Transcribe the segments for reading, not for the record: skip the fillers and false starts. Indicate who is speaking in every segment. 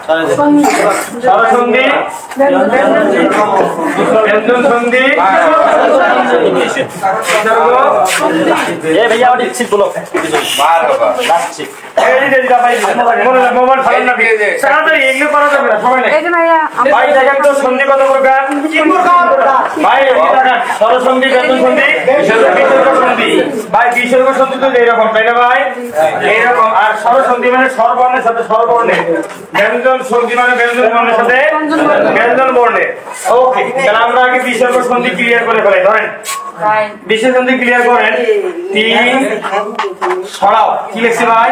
Speaker 1: স্বরসন্ধি ব্যঞ্জন সন্ধি সন্ধি কত প্রকার ভাই স্বরসন্ধি ব্যঞ্জন সন্ধি সন্ধি ভাই বিসর্গ সন্ধি তো এইরকম তাই না ভাই এইরকম আর স্বরসন্ধি মানে স্বরবর্ণের সাথে স্বরবর্ণে ব্যঞ্জন সন্ধি মানে ব্যঞ্জন বর্ণের সাথে ব্যঞ্জন বর্ণে ওকে তাহলে আমরা আগে বিসর্গ সন্ধি ক্লিয়ার করে ফেলাই ধরেন বিসর্গ সন্ধি ক্লিয়ার করেন তিন ছড়াও কি লিখছি ভাই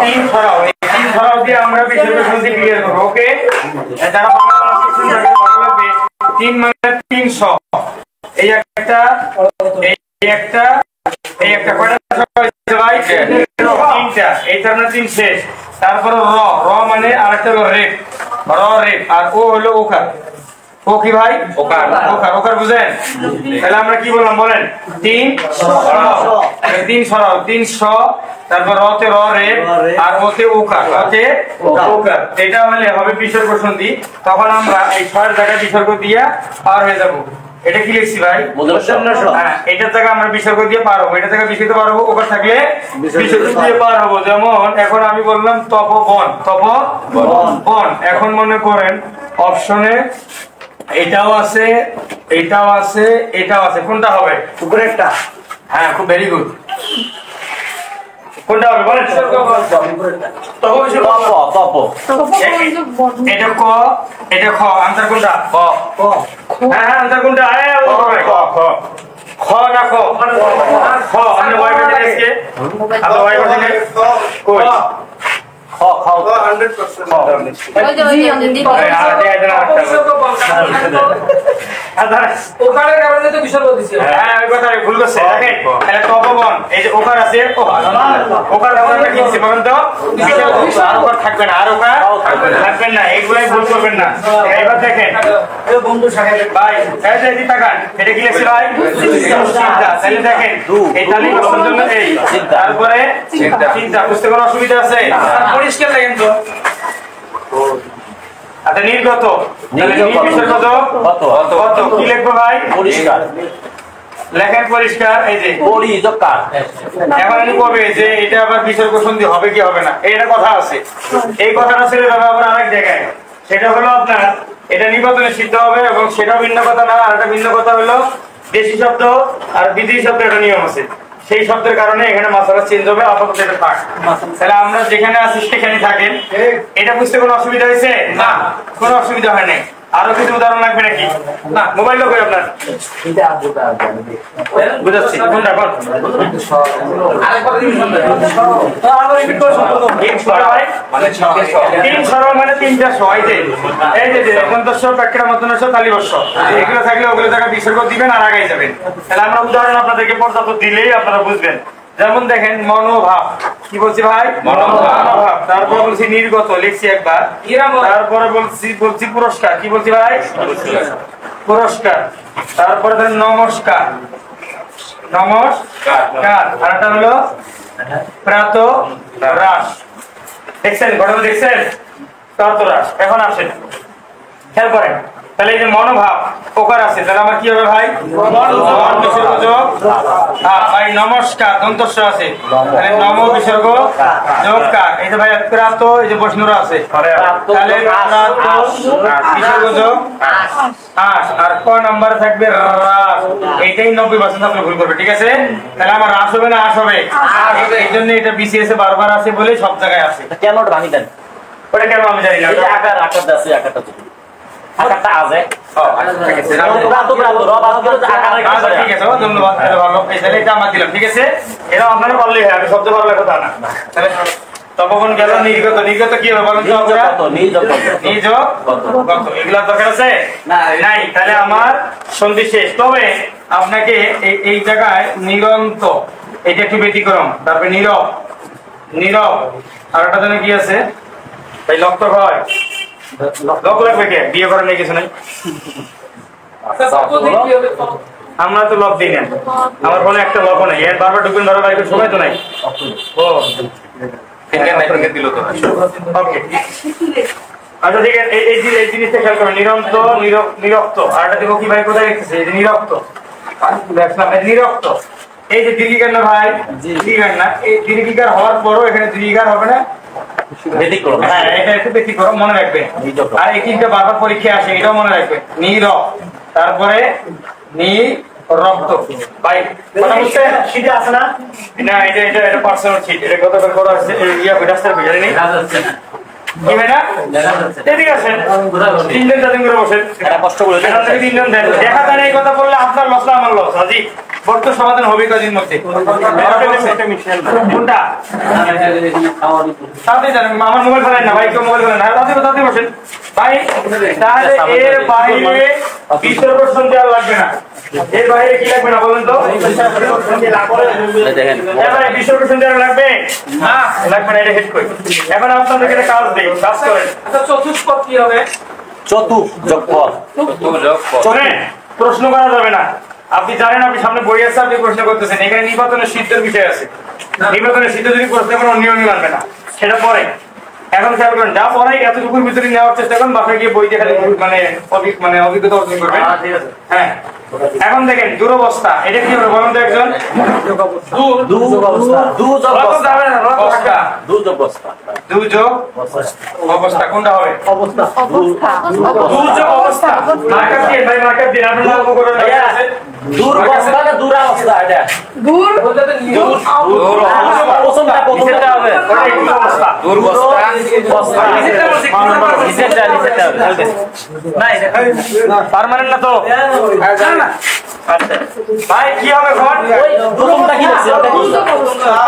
Speaker 1: তিন ছড়াও তিন ছড়াও দিয়ে আমরা বিসর্গ সন্ধি ক্লিয়ার করব ওকে যারা বাংলা ভালো লাগবে তিন মানে 300 এই একটা কয়টা ভাই তিনটা এইটা আমরা তিন শেষ তারপর র মানে আরেকটা হলো রেপ আর ও হলো ওকার ও কি ভাই ওকার বুঝেন তাহলে আমরা কি বললাম বলেন তিন সরাও 300 তারপর রতে র রেপ আর ওতে ওকার এটা হলে হবে বিসর্গ সন্ধি তখন আমরা এই 6 জায়গায় বিসর্গ দিয়া পার হয়ে যাব এটা কি লিখছি ভাই এটার জায়গা আমরা বিসর্গ দিয়ে পার হবো, এটা জায়গা বিসর্গ পার হবো, ওখান থাকলে বিসর্গ দিয়ে পার হবো। যেমন এখন আমি বললাম তপবন এখন মনে করেন অপশনে এটাও আছে কোনটা হবে উপরে একটা হ্যাঁ খুব ভেরি গুড কোনটা হবে বলেন এটা ক এটা খ আনসার কোনটা হ্যাঁ আনসার কোনটা খ না খ আপনি ওয়াই করতে আজকে আপনি ওয়াই করতে কই খ 100% ওখানের কারণে তো বিসর্গ দিছে হ্যাঁ ওই কথা ভুল করছে দেখেন এটা তপবন এই যে ওখার আছে ওখার আমরা কিনছি বলেন তো বিসর্গ আর ওখার থাকবে না আর ওখার থাকবে না এইগুলাই ভুল করবেন না এবার দেখেন এই বন্ধু সাহেব ভাই এই যে তাকান এটা কি লিখছে ভাই চিন্তা তাহলে দেখেন এই তালিকা জন্য এই তারপরে চিন্তা বুঝতে কোনো অসুবিধা আছে পরিষ্কার দেখেন তো আচ্ছা নির্গত কত কি লিখবো ভাই পরিষ্কার লেখেন পরিষ্কার এই যে এখন আমি কবে যে এটা আবার বিসর্গ সন্ধি হবে কি হবে না এটা কথা আছে এই কথাটা ছেড়ে যাবে আবার আরেক জায়গায় সেটা হলো আপনার এটা নির্বাচনে সিদ্ধ হবে এবং সেটা ভিন্ন কথা না আর একটা ভিন্ন কথা হলো দেশি শব্দ আর বিদেশি শব্দ একটা নিয়ম আছে সেই শব্দের কারণে এখানে মাসালা চেঞ্জ হবে আপাতত এটা থাক তাহলে আমরা যেখানে আছি সেখানে থাকেন এটা বুঝতে কোনো অসুবিধা হয়েছে না কোনো অসুবিধা হয় নাই আরো কিছু উদাহরণ লাগবে নাকি না মোবাইল লোক আপনার বুঝাচ্ছি কোনটা কোন মানে 300 এই যে পঞ্চাশ প্যাকেটের মতন তালিবর্ষ এগুলো থাকলে ওগুলো জায়গায় বিসর্গ দিবেন আর আগাই যাবেন তাহলে আমরা উদাহরণ আপনাদেরকে পর্যাপ্ত দিলেই আপনারা বুঝবেন যেমন দেখেন মনোভাব কি বলছি ভাই মনোভাব তারপর বলছি নির্গত লিখছি একবার তারপরে বলছি পুরস্কার কি বলছি ভাই পুরস্কার তারপরে ধরেন নমস্কার আর একটা হলো প্রাত রাস দেখছেন ঘটনা দেখছেন প্রাত রাস এখন আসেন খেয়াল করেন তাহলে এই যে মনোভাব ওকার আছে তাহলে আমার কি হবে ভাই ভাই নমস্কার দন্তস্ব আছে তাহলে নম বিসর্গ যোগকার এই যে ভাই প্রাত এই যে বৈষ্ণুরা আছে তাহলে বিসর্গ যোগ আর ক নাম্বার থাকবে রাস এইটাই 90% আপনি ভুল করবে ঠিক আছে তাহলে আমার রাস হবে না আস হবে এই জন্য এটা বিসিএস এ বারবার আছে বলে সব জায়গায় আছে কেন ওটা ভাঙি দেন ওটা কেন আমি জানি না আকার আছে আকারটা আকারটা আছে ঠিক আছে ধন্যবাদ ভালো এটা আমার দিলাম ঠিক আছে এরা আপনারা বললেই হয় আমি শব্দ বলার কথা না তাহলে তপবন গেল নির্গত কি হবে বলেন তো এগুলা দরকার আছে নাই তাহলে আমার সন্ধি শেষ তবে আপনাকে এই জায়গায় নিরন্ত এটা একটু ব্যতিক্রম তারপরে নীরব আর একটা জন্য কি আছে তাই লক্ষ্য হয় লক লাগবে কে বিয়ে করার নেই কিছু নাই আমরা তো লক দিই না আমার ফোনে একটা লক নেই এর বারবার ঢুকবেন বারবার বাইরে সময় তো নাই ও ফিঙ্গার নাই দিল তো ওকে আচ্ছা ঠিক আছে, এই জিনিসটা খেয়াল করো, নিরন্ত নিরক্ত। আর এটা দেখো কি ভাই কোথায় লিখতেছে, এই যে নিরক্ত, দেখলাম নিরক্ত। এই যে দীর্ঘিকার না ভাই, দীর্ঘিকার না, এই দীর্ঘিকার হওয়ার পরও এখানে দীর্ঘিকার হবে না, হ্যাঁ এটা একটু বেশি করো, মনে রাখবে। আর এই তিনটা বারবার পরীক্ষায় আসে, এটাও মনে রাখবে। নিরক, তারপরে রক্ত। ভাই কথা বুঝছেন? শীতে আছে না? না এটা পার্সোনাল শীট, এটা গতকাল করা আছে, ইয়া রাস্তার ভিতরে নেই কি ভাই না? ঠিক আছে, তিনজন চারজন করে বসেন, কষ্ট করে তিনজন দেন। দেখা যায় এই কথা বললে আপনার লস না আমার লস। আজি বর্ত সমাধান হবে কদিন মধ্যে কোনটা? আমার মোবাইল ফেলেন না ভাই, কেউ মোবাইল ফেলেন না, তাতে বসেন ভাই। তাহলে এর বাইরে বিতর্ক শুনতে আর লাগবে না, এর বাইরে কি লাগবে না বলেন তো? বিতর্ক শুনতে আর লাগবে না, লাগবে না, এটা হেড করি। এখন আপনাদেরকে একটা কাজ দেই, কাজ করেন। আচ্ছা চতুষ্পদ কি হবে? প্রশ্ন করা যাবে না। আপনি জানেন, আপনি সামনে বই আছে, আপনি প্রশ্ন করতেছেন। এখানে নির্বাচনের সিদ্ধের বিষয় আছে, নির্বাচনের সিদ্ধ যদি প্রশ্ন করেন নিয়মই মানবে না, সেটা পরে। এখন খেয়াল করেন, যা পড়াই এতটুকুর ভিতরে নেওয়ার চেষ্টা করেন, বাসায় গিয়ে বই দেখে মানে অভিজ্ঞতা অর্জন করবেন। হ্যাঁ এখন দেখেন দুরবস্থা, এটা কি হবে বলেন তো একজন? অবস্থা কোনটা হবে? পার্মানেন্ট না তো? ভাই কি হবে এখন? প্রথমটা কি আছে?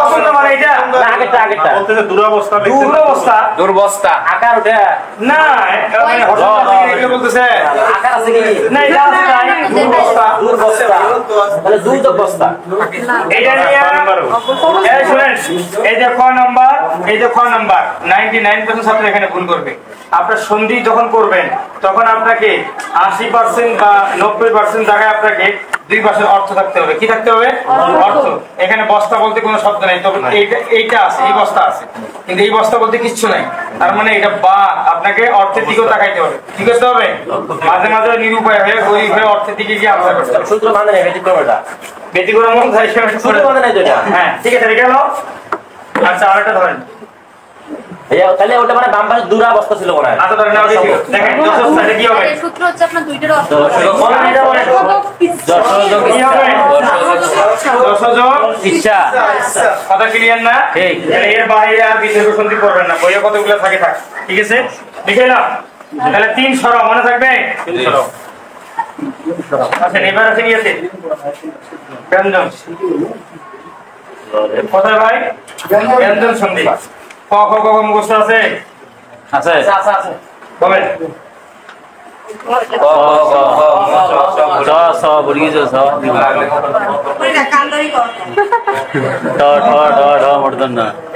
Speaker 1: প্রথমটা মানে এটা না, আগেরটা বলতে দুরবস্থা, দুরবস্থা আকার ওটা না, মানে হঠাৎ এগুলো বলতেছে আকার আছে কি না? এটা আছে না, দুরবস্থা তাহলে দুরবস্থা। এটা নিয়ে এই শুনেন, এই যে ক নাম্বার, এই যে ক নাম্বার 99% ছাত্র এখানে ভুল করবে। আপনার সন্ধি যখন করবেন তখন আপনাকে 80% বা 90% জায়গায় আপনাকে 2% অর্থ থাকতে হবে। কি থাকতে হবে? অর্থ। এখানে বস্তা বলতে কোনো শব্দ নাই, তবে এইটা আছে, এই বস্তা আছে, কিন্তু এই বস্তা বলতে কিচ্ছু নাই। তার মানে এটা বা আপনাকে অর্থের দিকেও তাকাইতে হবে। কি করতে হবে? মাঝে মাঝে নিরুপায় হয়ে গরিব হয়ে অর্থের দিকে গিয়ে আনসার করতে হবে। সূত্র মানে ব্যতিক্রম হ্যাঁ ঠিক আছে, রেখে গেল। আচ্ছা আরেকটা ধরেন,
Speaker 2: তাহলে ওটা মানে বাম পাশে দুরাবস্থা ছিল মনে হয়।
Speaker 1: আচ্ছা ধরেন নাও দেখি, দেখেন দশটা কি হবে?
Speaker 3: সূত্র হচ্ছে আপনার দুইটার অর্থ
Speaker 1: ইচ্ছা। কথা ক্লিয়ার না? এর বাইরে আর বিতর্ক সন্ধি করবেন না, বইয়ে কতগুলো থাকে থাক। ঠিক আছে, লিখে নাও। তাহলে 3 সরব মনে থাকবে? 3 সরব। আচ্ছা এবার আছে নিয়েছে ব্যঞ্জন কোথায় ভাই? ব্যঞ্জন সন্ধি ক খ গ মুখস্থ আছে? আছে আছে বলেন।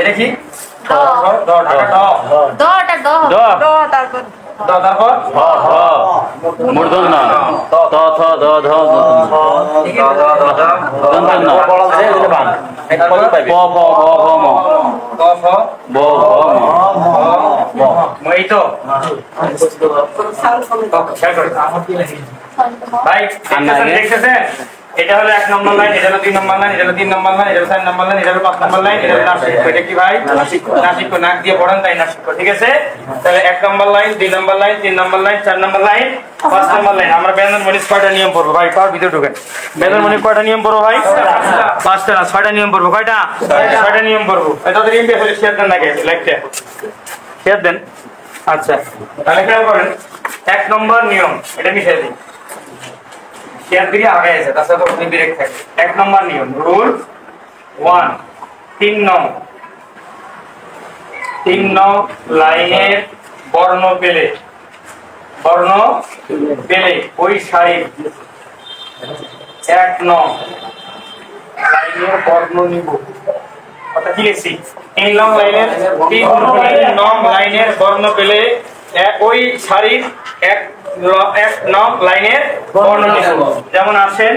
Speaker 1: এটা কি? ভাই দেখতেছেন, এটা হলো 1 নম্বর লাইন, এটা হলো 2 নম্বর লাইন, এটা হলো 3 নম্বর লাইন, এটা হলো 4 নম্বর লাইন, এটা হলো 5 নম্বর লাইন, এটা হলো নাসিক। এটা কি ভাই? নাসিক। নাক দিয়ে পড়েন তাই নাসিক। ঠিক আছে, তাহলে 1 নম্বর লাইন, 2 নম্বর লাইন, 3 নম্বর লাইন, 4 নম্বর লাইন, 5 নম্বর লাইন। আমরা ব্যঞ্জন মনিস কয়টা নিয়ম পড়বো ভাই? কার ভিতরে ঢুকেন। ব্যঞ্জন মনিস কয়টা নিয়ম পড়বো ভাই? 5টা না 6টা নিয়ম পড়বো। কয়টা? 6টা নিয়ম পড়বো। তাদের এমবি আসলে শেয়ার দেন নাকি? লাইকটা শেয়ার দেন। আচ্ছা তাহলে খেয়াল করেন, 1 নম্বর নিয়ম, এটা মিশিয়ে দিই। শেয়ার দিকে আগে আছে, তাছাড়া তো ব্রেক থাকে। 1 নম্বর নিয়ম, রুল 1, 3 নং লাইনের বর্ণ পেলে ওই সারির 1 নং লাইনের বর্ণ নিব। কথা কি লিখছি? 3 নং লাইনের বর্ণ পেলে ওই সারির 1 নং লাইনের বর্ণ নিব। যেমন আসেন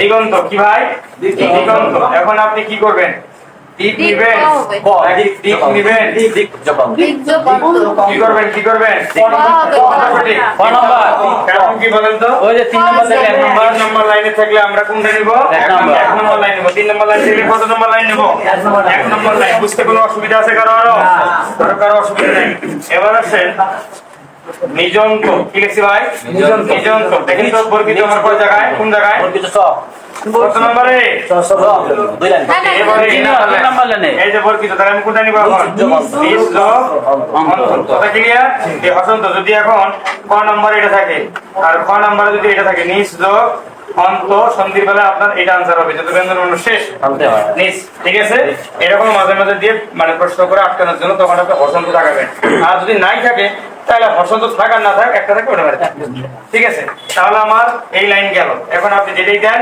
Speaker 1: দিগন্ত। কি ভাই? দিগন্ত। এখন আপনি কি করবেন? দিক নিবেন দিক নিবেন
Speaker 2: দিক জবাব
Speaker 1: কি করবেন
Speaker 2: ক নাম্বার
Speaker 1: কারণ কি বলেন তো
Speaker 2: ওই যে 3 নাম্বার থেকে 1
Speaker 1: নম্বর লাইনে থাকলে আমরা কোনটা নিব 1 নম্বর লাইন নিব 3 নম্বর লাইন থেকে কত নম্বর লাইন নিব 1 নম্বর লাইন বুঝতে কোনো অসুবিধা আছে কারো অসুবিধা নেই এবার আসেন নিযন্ত কি লিখছি ভাই নিযন্ত দেখেন তো বর্গিত আমার কোন জায়গায়
Speaker 2: বর্গিত ছ
Speaker 1: কত নম্বরে
Speaker 2: 2 লাইন
Speaker 1: এবারে
Speaker 2: 3 নাম্বার লাইনে
Speaker 1: এই যে বর্গিত তাহলে আমি কোনটা নিব এখন নিজ যোগ অন্তর কথা ক্লিয়ার এই হসন্ত যদি এখন ক নম্বরে এটা থাকে আর খ নম্বরে যদি এটা থাকে নিজ যোগ অন্ত সন্ধির বেলা আপনার এটা आंसर হবে যত ব্যঞ্জন বর্ণ শেষ
Speaker 2: আনতে হয়
Speaker 1: নিজ ঠিক আছে এরকম মাঝে মাঝে দিয়ে মানে প্রশ্ন করে আটকানোর জন্য তখন আপনি হসন্ত লাগাবেন আর যদি নাই থাকে তাহলে হসন্ত থাক আর না থাক একটা থাকে ওটা বাড়ি ঠিক আছে তাহলে আমার এই লাইন গেল এখন আপনি যেটাই দেন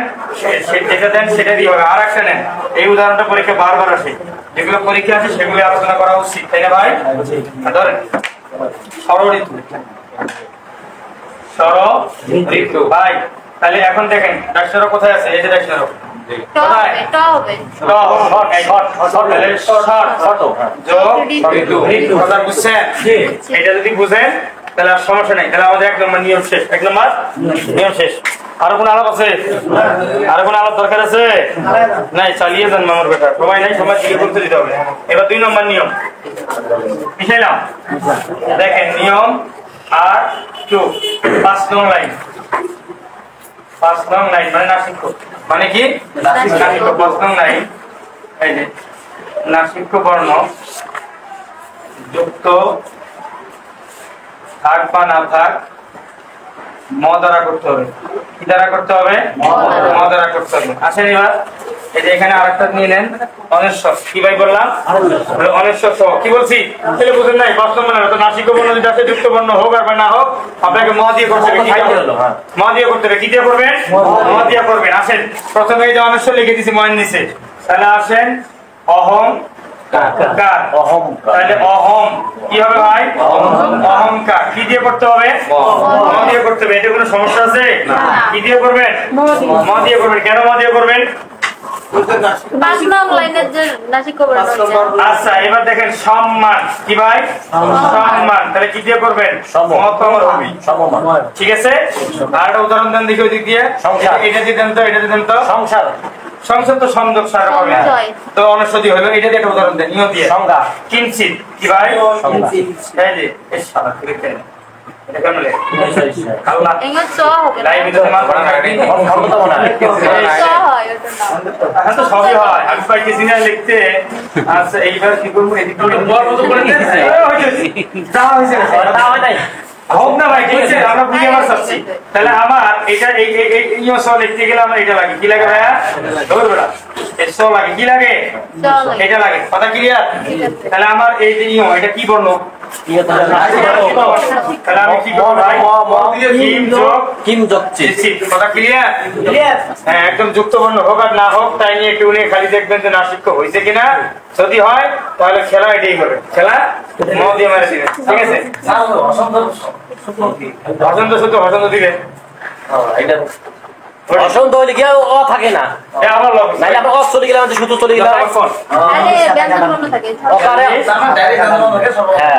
Speaker 1: যেটা দেন সেটা দিয়ে হবে আর একটা নেন এই উদাহরণটা পরীক্ষা বারবার আসে যেগুলো পরীক্ষা আছে সেগুলো আলোচনা করা উচিত তাই না ভাই ধরেন ষড়ঋতু ভাই তাহলে এখন দেখেন ডাক্তার কোথায় আছে এই যে ডাক্তার এটা যদি বুঝেন তাহলে আর সমস্যা নেই তাহলে আমাদের 1 নম্বর নিয়ম শেষ 1 নম্বর নিয়ম শেষ আরো কোন আলাপ আছে আরো কোন আলাপ দরকার আছে নাই চালিয়ে যান মামার বেটা সময় নাই সময় দিকে করতে দিতে হবে এবার 2 নম্বর নিয়ম পিছাইলাম দেখেন নিয়ম আর 2 5 নং লাইন 5 নং লাইন মানে নাসিক্য মানে কি নাসিক্য 5 নং লাইন এই যে নাসিক্য বর্ণ যুক্ত থাক বা না থাক ম দ্বারা করতে হবে কি দ্বারা করতে হবে ম দ্বারা করতে হবে আসেন এবার এই যে এখানে আরেকটা নিয়ে নেন অনেশ্বর কি ভাই বললাম অনেশ্বর সহ কি বলছি তাহলে বুঝেন নাই 5 নম্বর তো নাসিক্য বর্ণ যদি আছে যুক্ত বর্ণ হোক আর না হোক আপনাকে ম দিয়ে করতে হবে ম দিয়ে করতে হবে কি দিয়ে করবেন ম দিয়ে করবেন আসেন প্রথমে এই যে অনেশ্বর লিখে দিয়েছি ময়ের নিচে তাহলে আসেন অহং তাহলে অহম কি হবে ভাই অহংকার কি দিয়ে করতে হবে ম দিয়ে করতে হবে এটা কোনো সমস্যা আছে কি দিয়ে করবেন ম দিয়ে করবেন কেন ম দিয়ে করবেন আচ্ছা এবার দেখেন সম্মান কি ভাই সম্মান তাহলে কি দিয়ে করবেন ঠিক আছে আর একটা উদাহরণ দেন দেখি ওই দিক দিয়ে এটা দিয়ে দেন তো এটা দিয়ে দেন তো সংসার সংসার তো সংযোগ সার হবে তো অনস্বদি হলো এটা দিয়ে একটা উদাহরণ দেন নিয়ম দিয়ে সংজ্ঞা কিঞ্চিত কি ভাই এই যে এই সাদা লিখতেন এটা কেন লেখ আল্লাহ
Speaker 3: এঙ্গল চ হবে
Speaker 1: লাইভ ভিডিওতে মান পড়া লাগে
Speaker 2: ক্ষমতা মনে হয়
Speaker 3: চ হয় ওটা না
Speaker 1: এখন তো সবই হয় আমি পাইতেছি না লিখতে আচ্ছা এইবার কি করবো এদিক করে বড় মতো করে দেন যা হয়েছে
Speaker 2: তা হয় নাই
Speaker 1: হোক না ভাই ঠিক আছে আমরা বুঝে আমার চাচ্ছি তাহলে আমার এটা এই ইও সহ লিখতে গেলে আমার এটা লাগে কি লাগে ভাইয়া ধর বেড়া এই সহ লাগে কি লাগে এটা লাগে কথা ক্লিয়ার তাহলে আমার এই যে ইও এটা কি বর্ণ তাহলে আমি কি করব ভাই
Speaker 2: কিম যোগ
Speaker 1: চিত কথা ক্লিয়ার হ্যাঁ একদম যুক্ত বর্ণ হোক আর না হোক তাই নিয়ে একটু নিয়ে খালি দেখবেন যে নাসিক্য হয়েছে কিনা যদি হয় তাহলে খেলা এটাই হবে খেলা ম দিয়ে মারে দিবেন ঠিক আছে হসন্ত শুধু হসন্ত দিবেন
Speaker 2: এটা অসন্ত হইলে কি ও থাকে না
Speaker 1: আমার লোক
Speaker 2: নাইলে আমরা অস চলে গেলাম শুধু চলে গেলাম
Speaker 3: আরে ব্যঞ্জন বর্ণ থাকে
Speaker 2: ওকারে হ্যাঁ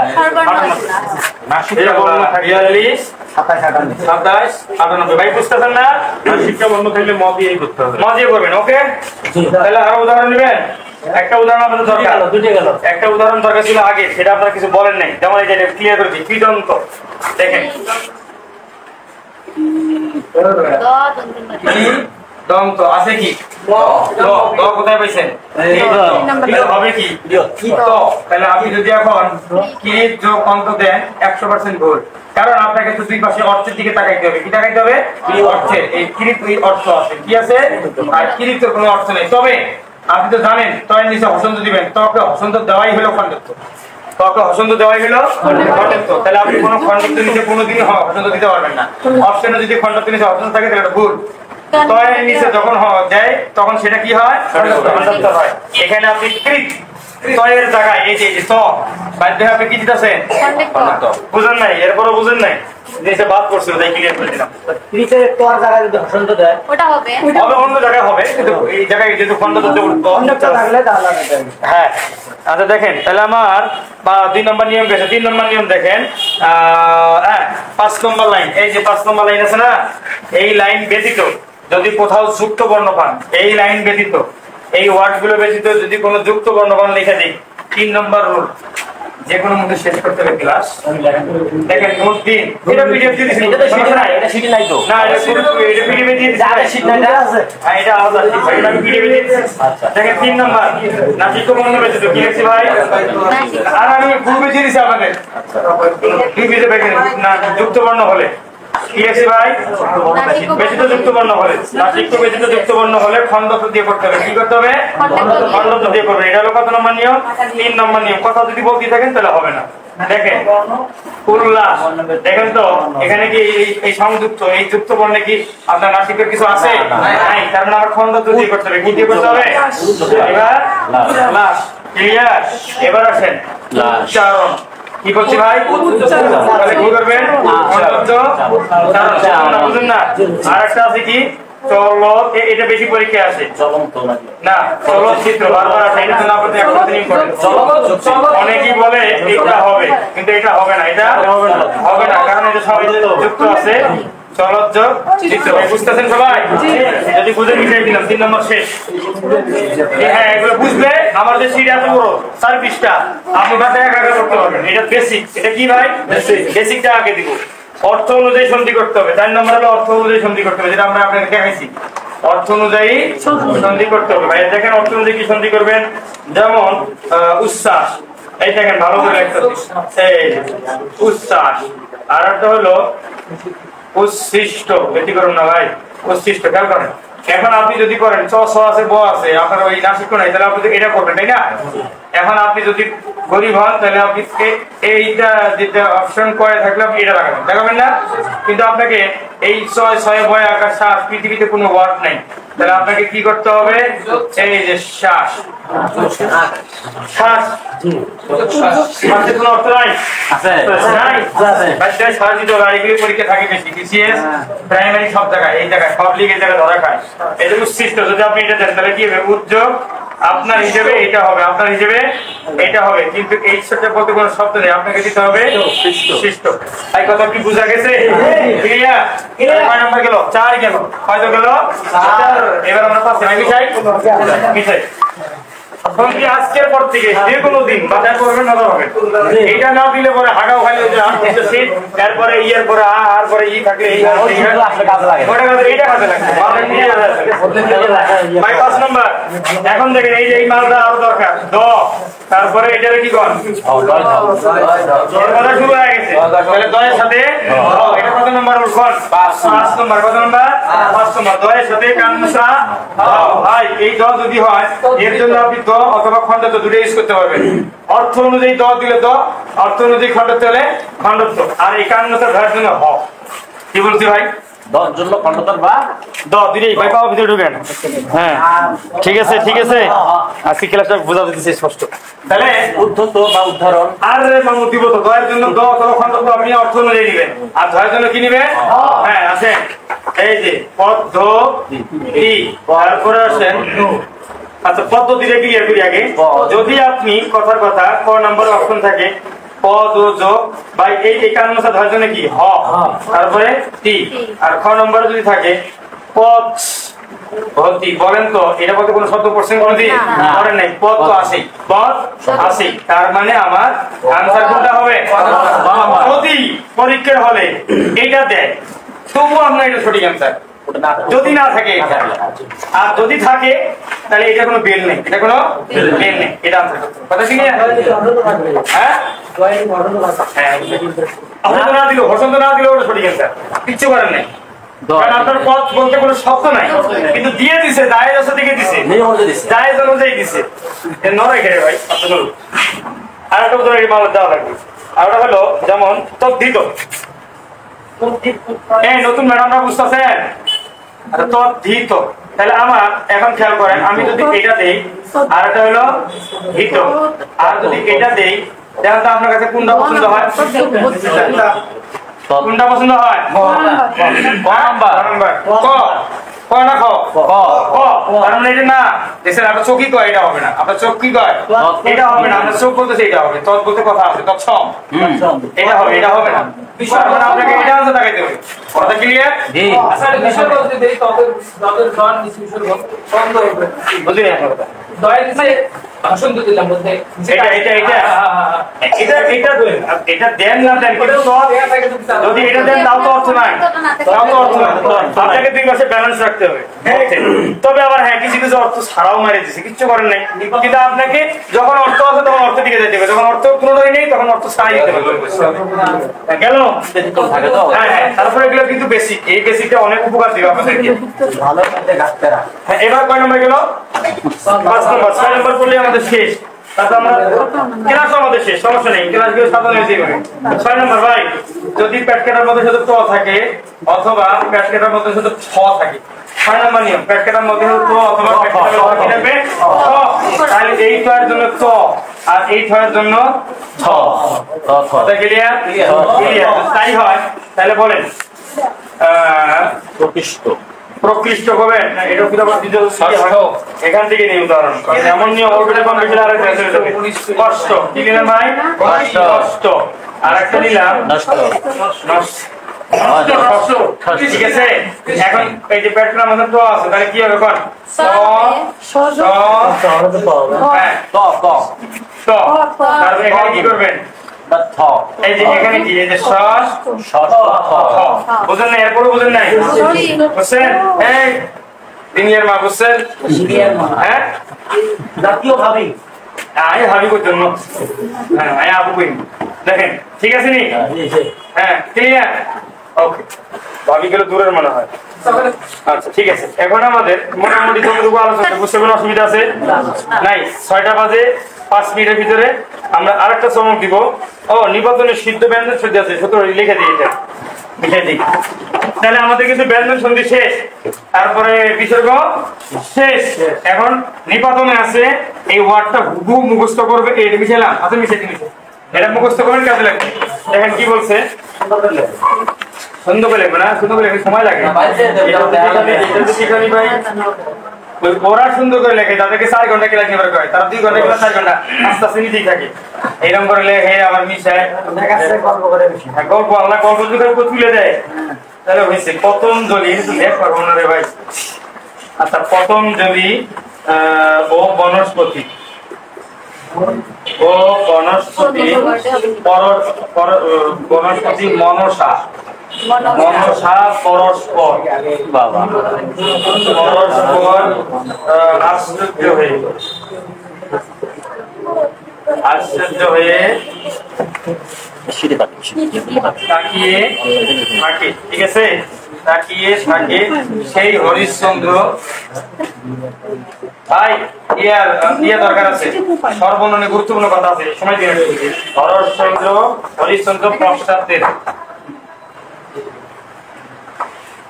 Speaker 1: নাসিক্য বর্ণ থাকে 42 27 98 ভাই বুঝতেছেন না নাসিক্য বর্ণ থাকলে ম দিয়েই করতে হবে ম দিয়ে করবেন ওকে তাহলে আরো উদাহরণ নেবেন একটা উদাহরণ আপনাদের দরকার একটা উদাহরণ দরকার ছিল আগে সেটা আপনারা কিছু বলেন নাই যেমন এই যে ক্লিয়ার করেছি কৃদন্ত দেখেন দন্ত আছে কি দ কোথায় পাইছেন হবে কি তাহলে আপনি যদি এখন কিরিট যোগ অন্ত দেন 100% ভুল কারণ আপনাকে তো দুই পাশে অর্থের দিকে তাকাইতে হবে কি তাকাইতে হবে অর্থের এই কিরিট অর্থ আছে কি আছে আর কিরিটের কোনো অর্থ নেই তবে আপনি তো জানেন তয়ের নিচে হসন্ত দিবেন তকে হসন্ত দেওয়াই হলো খণ্ডত্ব তকে হসন্ত দেওয়াই হলো খণ্ডত্ব তাহলে আপনি কোনো খণ্ডত্ব নিচে কোনোদিনই হসন্ত দিতে পারবেন না অপশনে যদি খণ্ডত্ব নিচে হসন্ত থাকে তাহলে ভুল তয়ের নিচে যখন দেয় তখন সেটা কি হয় খণ্ডত্ব হয় এখানে আপনি কৃত তয়ের জায়গায় এই যে ত বাধ্য আপনি কি দিতেছেন বুঝেন নাই এরপরও বুঝেন নাই জিনিসটা বাদ পড়ছিল তাই ক্লিয়ার করে দিলাম।
Speaker 2: ত্রিশের তোর জায়গায় যদি হসন্ত দেয়
Speaker 3: ওটা হবে
Speaker 1: হবে অন্য জায়গায় হবে, কিন্তু এই জায়গায় যেহেতু খন্ড তত্ত্বে হ্যাঁ। আচ্ছা দেখেন তাহলে আমার 2 নম্বর নিয়ম গেছে। 3 নম্বর নিয়ম দেখেন, হ্যাঁ 5 নম্বর লাইন, এই যে 5 নম্বর লাইন আছে না, এই লাইন ব্যতীত যদি কোথাও যুক্ত বর্ণ পান, এই লাইন ব্যতীত এই ওয়ার্ড গুলো ব্যতীত যদি কোনো যুক্ত বর্ণ পান লিখে দিই। 3 নম্বর রুল, যে কোনো মধ্যে শেষ করতে হবে ক্লাস। দেখেন নোট দিন, এটা পিডিএফ দিয়ে দিছি,
Speaker 2: এটা তো সিটি নাই, এটা সিটি নাই তো
Speaker 1: না এটা পিডিএফ দিয়ে দিছি,
Speaker 2: যাদের সিটি নাই এটা আছে
Speaker 1: হ্যাঁ এটা আলাদা, এটা আমি পিডিএফ দিয়ে দিছি।
Speaker 2: আচ্ছা
Speaker 1: দেখেন 3 নম্বর নাসিক বর্ণ ব্যতীত কি লিখছি ভাই, আর আমি পূর্বে দিয়ে দিছি আপনাদের দুই পেজে দেখেন না যুক্ত বর্ণ হলে কি লিখছি ভাই, ব্যতীত যুক্ত বর্ণ হলে, নাসিক ব্যতীত যুক্ত বর্ণ হলে খণ্ডত্ব দিয়ে করতে হবে। কি করতে হবে, খণ্ডত্ব দিয়ে করবে। এটা হলো কত নম্বর নিয়ম, 3 নম্বর নিয়ম। কথা যদি বলতে থাকেন তাহলে হবে না। দেখেন উল্লাস, দেখেন তো এখানে কি এই সংযুক্ত এই যুক্ত বর্ণে কি আপনার নাসিকের কিছু আছে নাই, তার মানে আমার খণ্ডত্ব দিয়ে করতে হবে। কি দিয়ে করতে হবে, এবার লাশ ক্লিয়ার। এবার আসেন উচ্চারণ, কি বলছি ভাই, তাহলে কি করবেন, বুঝুন না। আর একটা আছে কি চলক, এটা বেশি পরীক্ষায় আসে, না চলচ্চিত্র বারবার আসে, এটা তো না বলতে একটা ইম্পর্টেন্ট। অনেকেই বলে এটা হবে, কিন্তু এটা হবে না, এটা হবে না, কারণ এটা সবাই যুক্ত আছে চলচ্চিত্র। বুঝতেছেন সবাই, যদি বুঝে মিশিয়ে দিলাম। 3 নম্বর শেষ। হ্যাঁ এগুলো বুঝলে আমার যে সিট এত বড় 4 পৃষ্ঠা আপনি বাসায় একা করতে পারবেন। এটা বেসিক, এটা কি ভাই বেসিকটা আগে দিব। অর্থ অনুযায়ী সন্ধি করতে হবে। 4 নম্বর হলো অর্থ অনুযায়ী সন্ধি করতে হবে, যেটা আমরা আপনাকে দেখাইছি। অর্থ অনুযায়ী সন্ধি করতে হবে। ভাই দেখেন অর্থ অনুযায়ী কি সন্ধি করবেন, যেমন উচ্ছ্বাস, এই দেখেন ভালো করে একটা উচ্ছ্বাস। আর একটা হলো উচ্ছিষ্ট, বেশি করুন না ভাই, উচ্ছিষ্ট খেয়াল করেন। এখন আপনি যদি করেন চ ছ আছে ব আছে, আপনার ওই নাসিক নাই, তাহলে আপনি এটা করবেন তাই না। এখন আপনি যদি গরিব হন তাহলে আপনি এইটা যেটা অপশন কয়ে থাকলে আপনি এটা লাগাবেন না। কিন্তু আপনাকে এই ছয় ছয় বয় আকার শ্বাস, পৃথিবীতে কোনো ওয়ার্ড নাই, তাহলে আপনাকে কি করতে হবে, এই যে শ্বাস শ্বাস শ্বাসের কোনো অর্থ নাই নাই, শ্বাস দিতে হবে। আর এগুলি পরীক্ষা থাকে বেশি, বিসিএস প্রাইমারি সব জায়গায়, এই জায়গায় পাবলিক এই জায়গায় ধরা খায়। এটা উচ্ছিষ্ট, যদি আপনি এটা দেন তাহলে কি হবে, উদ্যোগ আপনার হিসেবে এটা হবে, আপনার হিসেবে এটা হবে, কিন্তু এই শব্দ বলতে কোনো শব্দ নেই, আপনাকে দিতে হবে শিষ্ট। এই কথা কি বোঝা গেছে, ক্লিয়ার? কয় নাম্বার গেল, 4 গেল, হয়তো গেল 4। এবার আমরা পাচ্ছি না মিশাই মিশাই। আজকের পর থেকে যে কোনো দিন বাজার করবেন না হবে, এটা না দিলে পরে হাগাও খালি এরপরে ইয়ের পরে আর পরে ই থাকলে এইটা কাজে লাগে। 5 নম্বর এখন দেখেন এই যে এই মালটা আরো দরকার দ, তারপরে এটারে কি কর শুরু হয়ে গেছে, তাহলে দয়ের সাথে এটা কত নম্বর কোন 5 নম্বর, কত নম্বর 5 নম্বর। দয়ের সাথে কান্নসা ভাই, এই দ যদি হয় এর জন্য আপনি দ অথবা খণ্ডত্ব দুটো ইউজ করতে পারবেন। অর্থ অনুযায়ী দ দিলে দ, অর্থ অনুযায়ী খণ্ডত্ব হলে খণ্ডত্ব। আর এই কান্নসা ধরার জন্য হ, কি বলছি ভাই,
Speaker 2: জন্য খণ্ডতর বা
Speaker 1: দ দিলেই ভাই পাও ভিতরে ঢুকেন। হ্যাঁ ঠিক আছে ঠিক আছে, আজকে ক্লাসটা বোঝা দিতেছে স্পষ্ট। তাহলে
Speaker 2: উদ্ধত বা উদাহরণ,
Speaker 1: আর মামু দিব তো দয়ের জন্য দ অথবা খণ্ডত্ব আপনি অর্থ অনুযায়ী নেবেন, আর ধয়ের জন্য কি নেবেন, হ্যাঁ আছেন এই যে পদ্ধতি, তারপরে আসেন আচ্ছা পদ্ধতিটা ক্লিয়ার করি আগে। যদি আপনি কথার কথা ক নম্বর অপশন থাকে পদ ও যোগ, ভাই এই একান্নটা ধরার জন্য কি হ, তারপরে টি। আর খ নম্বরে যদি থাকে পদ ভর্তি, বলেন তো এটা বলতে কোনো শব্দ পড়ছেন কোনদিন করেন নাই, পদ তো আসেই, পদ আসেই, তার মানে আমার আনসার কোনটা হবে। যদি পরীক্ষার হলে এটা দেয় তবু আপনার এটা সঠিক আনসার, যদি না থাকে। আর যদি থাকে তাহলে এটা কোনো বেল নেই, এটা কোনো বেল নেই, এটা আনসার কথা ঠিক আছে। হ্যাঁ হসন্ত না দিল, হসন্ত না দিল ওটা সঠিক আনসার, কিচ্ছু করেন নাই, কারণ আপনার পথ বলতে কোনো শব্দ নাই, কিন্তু দিয়ে দিছে দায়ের দিকে দিছে, দায়ের অনুযায়ী দিছে, নয় খেয়ে ভাই আপনার। আর একটা উদাহরণ এই মামলা দেওয়া লাগবে। আর ওটা হলো যেমন তদ্ধিত, এই নতুন ম্যাডামরা বুঝতেছেন তদ্ধিত। তাহলে আমার এখন খেয়াল করেন, আমি যদি এটা দেই আর এটা হলো হিত, আর যদি এটা দেই তাহলে তো আপনার কাছে কোনটা পছন্দ হয়, কোনটা পছন্দ হয়? ক নাম্বার। ক না খ? ক। তার মানে এটা না। দেখছেন আপনার চোখ কি কয়? এটা হবে না। আপনার চোখ কি কয়? এটা হবে না। আপনার চোখ বলতেছে এটা হবে। তৎ বলতে কথা আছে। তৎসম। এটা হবে, এটা হবে না। বিষয় মানে আপনাকে এটা আনসার দেখাইতে হবে। কথা ক্লিয়ার? জি।
Speaker 4: আচ্ছা বিষয় বলতে দেই তবে জন ডিসিশন বন্ধ হবে।
Speaker 1: বুঝলি না কথা?
Speaker 4: দয়া দিছে ভাষণ তো দিলাম বলতে
Speaker 1: এটা দেন না দেন কিন্তু যদি এটা দেন তাও তো অর্থ নাই, তাও তো অর্থ নাই। আপনাকে দুই পাশে ব্যালেন্স রাখতে হবে। তবে আবার হ্যাঁ কিছু কিছু অর্থ ছাড়াও মারে দিচ্ছে, কিচ্ছু করেন নাই, কিন্তু আপনাকে যখন অর্থ আছে তখন অর্থ দিকে যেতে হবে, যখন অর্থ পুরোটাই নেই তখন অর্থ ছাড়াই দিতে হবে। গেল? হ্যাঁ হ্যাঁ। তারপরে এগুলো কিন্তু বেসিক, এই বেসিকটা অনেক উপকার দিবে আপনাদেরকে। হ্যাঁ, এবার কয় নম্বর গেল? 5 নম্বর। 6 নম্বর করলে আমাদের শেষ। তারপর আমরা ক্লাস আমাদের শেষ, সমস্যা নেই, ক্লাসগুলো সাধারণ হয়ে যাবে। 6 নম্বর ভাই, যদি পেট কাটার মধ্যে শুধু ট থাকে অথবা পেট কাটার মধ্যে শুধু ছ থাকে, 6 নম্বর নিয়ম, পেট কাটার মধ্যে শুধু ট অথবা পেট কাটার মধ্যে কি থাকবে? ছ। তাহলে এই ট এর জন্য ট আর এই ঠ এর জন্য ছ। কথা ক্লিয়ার? ক্লিয়ার। তাই হয় তাহলে বলেন প্রকৃষ্ট করবেন না, এটা কি আবার দ্বিতীয় এখান থেকে নিয়ে উদাহরণ এমন নিয়ম ওটা কম্পিউটার আর কষ্ট কি নিলাম ভাই? কষ্ট। আর একটা নিলাম ঠিক আছে। এখন এই যে পেট্রোল আমাদের তো আছে, তাহলে কি হবে? কোন তারপরে এখানে কি করবেন? এই যে এখানে কি এই যে বুঝেন না? এরপরে বুঝেন নাই? বুঝছেন? এই দিনিয়ার মা বুঝছেন? হ্যাঁ
Speaker 2: জাতীয় ভাবি
Speaker 1: আয় ভাবি কই জন্য হ্যাঁ আয় আপু কই দেখেন ঠিক আছে নি? হ্যাঁ ক্লিয়ার? ওকে। ভাবি গেলে দূরের মনে হয়। আচ্ছা ঠিক আছে। এখন আমাদের মোটামুটি যতটুকু আলোচনা বুঝতে কোনো অসুবিধা আছে নাই? 6টা বাজে 5 মিনিটের ভিতরে আমরা আরেকটা চমক দিব। ও নির্বাচনের সিদ্ধ ব্যঞ্জন সন্ধি আছে, সুতরাং লিখে দিই, এটা লিখে দিই। তাহলে আমাদের কিন্তু ব্যঞ্জন সন্ধি শেষ, তারপরে বিসর্গ শেষ। এখন নিপাতনে আছে এই ওয়ার্ডটা হুবহু মুখস্থ করবে। এটা মিশালাম, আচ্ছা মিশে এটা মুখস্থ করবেন, কাজে লাগবে। দেখেন কি বলছে, সুন্দর করে লিখবে না, সুন্দর করে লিখে সময় লাগে। ওরা সুন্দর করে লেখে, তাদেরকে 4 ঘন্টা ক্লাস নেবার কয়, তারা 2 ঘন্টা ক্লাস 4 ঘন্টা আস্তে আস্তে নিতেই থাকে। এরকম করে লেখে আবার মিশায় গল্প, আল্লাহ গল্প যদি তুলে দেয় তাহলে হয়েছে। পতঞ্জলি কিন্তু লেখ পারবো না রে ভাই। আচ্ছা পতঞ্জলি ও বনস্পতি বনস্পতি মনসা পরস্পর পরস্পর আশ্চর্য হয়ে তাকিয়ে থাকে, ঠিক আছে? তাকিয়ে থাকে সেই হরিশ্চন্দ্র ভাই ইয়া দরকার আছে, সর্বননে গুরুত্বপূর্ণ কথা আছে, সময় দিয়ে হরিশ্চন্দ্র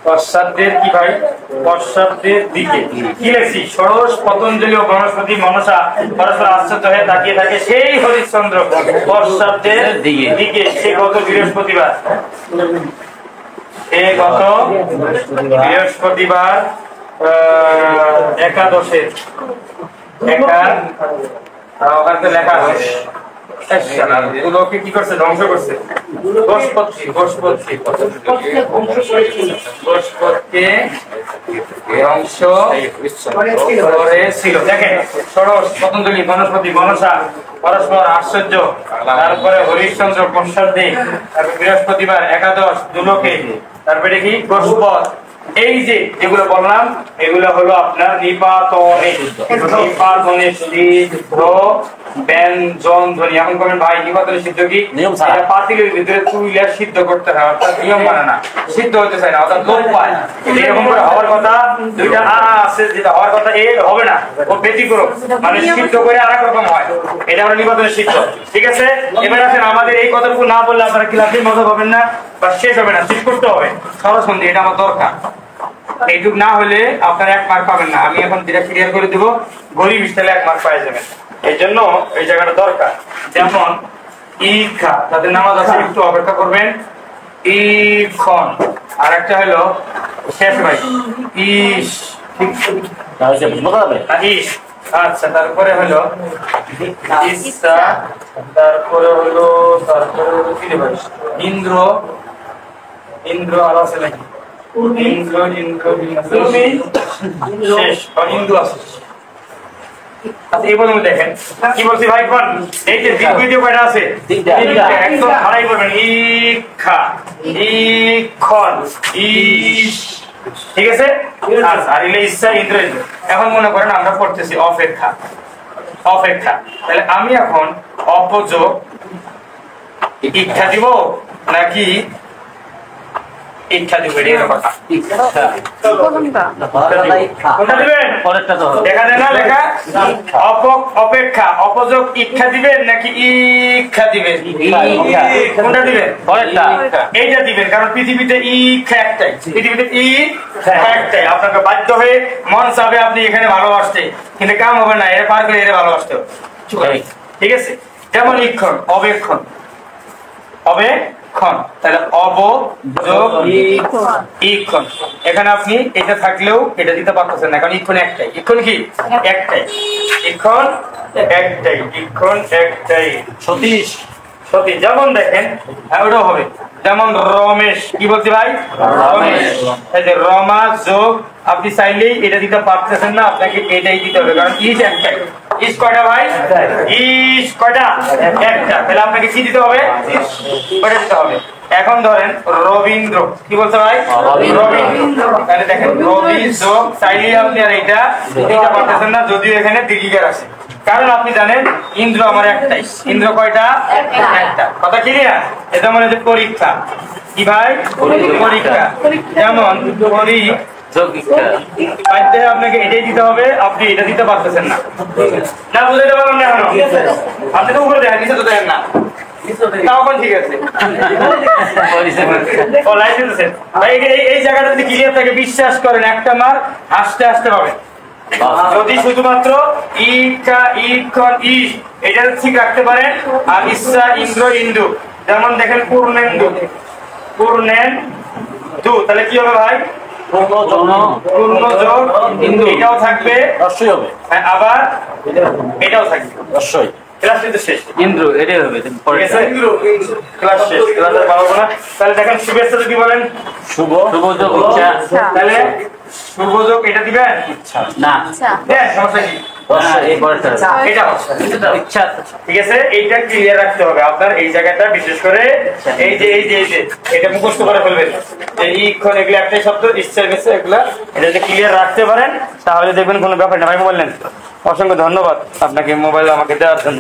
Speaker 1: পশ্চাৎদের কি ভাই? পশ্চাৎদের দিকে কি লেখছি? ষোড়শ পতঞ্জলি ও বনস্পতি মনসা পরস্পর আশ্চর্য হয়ে তাকিয়ে থাকে সেই হরিশ্চন্দ্র পশ্চাৎদের দিকে। সে গত বৃহস্পতিবার একাদশের ওখানে লেখা আছে কি করছে? ধ্বংস করছে। বৃহস্পতিকে ধ্বংস করেছিল। দেখেন ষোড়শ পতঞ্জলি বনস্পতি মনসা পরস্পর আশ্চর্য, তারপরে হরিশ্চন্দ্র পশ্চাৎদে, তারপরে বৃহস্পতিবার একাদশ দুলোকে, তারপরে কি গোষ্পদ। এই যে যেগুলো বললাম এগুলো হলো আপনার নিপাতনে সিদ্ধ ব্যঞ্জন ধ্বনি। এখন বলেন ভাই নিপাতনে সিদ্ধ কি? পাতিলের ভিতরে তুইলা সিদ্ধ করতে হয়, অর্থাৎ নিয়ম মানে না, সিদ্ধ হতে চায় না, অর্থাৎ লোপ পায়। এরকম করে হওয়ার কথা, দুইটা আছে যেটা হওয়ার কথা এ হবে না, ও ব্যতিক্রম, মানে সিদ্ধ করে আর এক রকম হয়। এটা হলো নিপাতনে সিদ্ধ, ঠিক আছে? এবার আসেন আমাদের এই কথাটুকু না বললে আপনারা ক্লাসে মজা পাবেন না বা শেষ হবে না, শেষ করতে হবে। সরসন্ধি এটা আমার দরকার, এইটুক না হলে আপনারা 1 মার্ক পাবেন না। আমি এখন যেটা ক্লিয়ার করে দেবো, গরিব স্টাইলে 1 মার্ক পাই যাবেন। এই জন্য এই জায়গাটা দরকার। যেমন ইখা, তাদের নামাজ আছে, একটু অপেক্ষা করবেন। ইক্ষণ। আর একটা হলো শেষ ভাই ইস, ইস। আচ্ছা, তারপরে হলো ইচ্ছা, তারপরে হলো কি রে ভাই, ইন্দ্র। ইন্দ্র আর আছে নাকি? ইন্দ্র ইন্দ্র ইন্দ্র শেষ, ইন্দু আছে। আচ্ছা, এই পর্যন্ত দেখেন কি বলছি ভাই কোন, এই যে দ্বিতীয় কয়টা আছে?
Speaker 2: তিনটা।
Speaker 1: একদম হারাই করবেন। ইক্ষা, ইক্ষণ, ইস। ঠিক আছে? আচ্ছা, আর এলে ইচ্ছা, ইন্দ্র, ইন্দ্র। এখন মনে করেন আমরা পড়তেছি অপেক্ষা, অপেক্ষা। তাহলে আমি এখন অপযোগ ইচ্ছা দিব নাকি ইচ্ছা দিব? এটা কথা।
Speaker 3: কোনটা?
Speaker 1: কোনটা দিবেন? দেখা যায় না লেখা? অপেক্ষা, অপযোগ ইচ্ছা দিবেন নাকি ইচ্ছা দিবেন? কোনটা দিবেন? এইটা দিবেন, কারণ পৃথিবীতে ইচ্ছা একটাই, পৃথিবীতে ইচ্ছা একটাই। আপনাকে বাধ্য হয়ে মন চাবে আপনি এখানে ভালোবাসতে, কিন্তু কাম হবে না, এর পার করে এর ভালোবাসতে হবে। ঠিক আছে? যেমন ইক্ষণ, অবেক্ষণ, অবেক্ষণ। তাহলে অবযোগ ইক্ষণ। এখানে আপনি এটা থাকলেও এটা দিতে পারতেছেন না, কারণ ইক্ষণ একটাই। ইক্ষণ কি? একটাই। ইক্ষণ একটাই, ইক্ষণ একটাই। সতীশ, সতীশ। যেমন দেখেন ওটাও হবে, যেমন রমেশ। কি বলছি ভাই? রমেশ। এই যে রমা যোগ, আপনি চাইলেই এটা দিতে পারতেছেন না, আপনাকে এটাই দিতে হবে, কারণ ইস একটাই। ইস কয়টা ভাই? ইস কয়টা? একটা। তাহলে আপনাকে কি দিতে হবে? ওটা দিতে হবে। এখন ধরেন রবীন্দ্র। কি বলছে ভাই? রবীন্দ্র। তাহলে দেখেন রবি যোগ, চাইলেই আপনি আর এটা দিতে পারতেছেন না, যদিও এখানে দীর্ঘিকার আছে, কারণ আপনি জানেন ইন্দ্র আমার একটাই। ইন্দ্র কয়টা? একটা। কথা ক্লিয়ার? এটা মানে যে পরীক্ষা। কি ভাই? পরীক্ষা। যেমন আপনাকে এটাই দিতে হবে, আপনি এটা দিতে পারতেছেন না। না বুঝাইতে পারলাম না এখনো? আপনি তো উপরে দেখেন, নিচে তো দেখেন না। তখন ঠিক আছে। এই জায়গাটা যদি ক্লিয়ার থাকে, বিশ্বাস করেন একটা মার আস্তে আস্তে পাবেন। যদি শুধুমাত্র ইকা, ইক্ষণ, ইস এটা ঠিক রাখতে পারেন, আর ইচ্ছা, ইন্দ্র, ইন্দু। যেমন দেখেন পূর্ণেন্দু, পূর্ণেন্দু। তাহলে কি হবে ভাই? পূর্ণ যোগ ইন্দু, এটাও থাকবে,
Speaker 2: অবশ্যই হবে।
Speaker 1: আবার এটাও থাকবে।
Speaker 2: অবশ্যই।
Speaker 1: ক্লাস কিন্তু শেষ।
Speaker 2: ইন্দ্র এটাই হবে।
Speaker 1: ক্লাস শেষ, ক্লাস আর পাবো না। তাহলে দেখেন শুভেচ্ছা যদি বলেন
Speaker 2: শুভ, শুভ যোগ ইচ্ছা।
Speaker 1: তাহলে শুভ যোগ এটা দিবেন?
Speaker 2: না,
Speaker 1: হ্যাঁ, সমস্যা কি?
Speaker 2: এই পরেরটা
Speaker 1: এটা
Speaker 2: ইচ্ছা।
Speaker 1: ঠিক আছে, এইটা ক্লিয়ার রাখতে হবে আপনার। এই জায়গাটা বিশেষ করে এই যে এটা মুখস্থ করে ফেলবেন। এই ইক্ষণ এগুলো একটাই শব্দ, ইচ্ছা গেছে এগুলা। এটা যদি ক্লিয়ার রাখতে পারেন তাহলে দেখবেন কোনো ব্যাপার না। ভাই বললেন অসংখ্য ধন্যবাদ আপনাকে মোবাইল আমাকে দেওয়ার জন্য।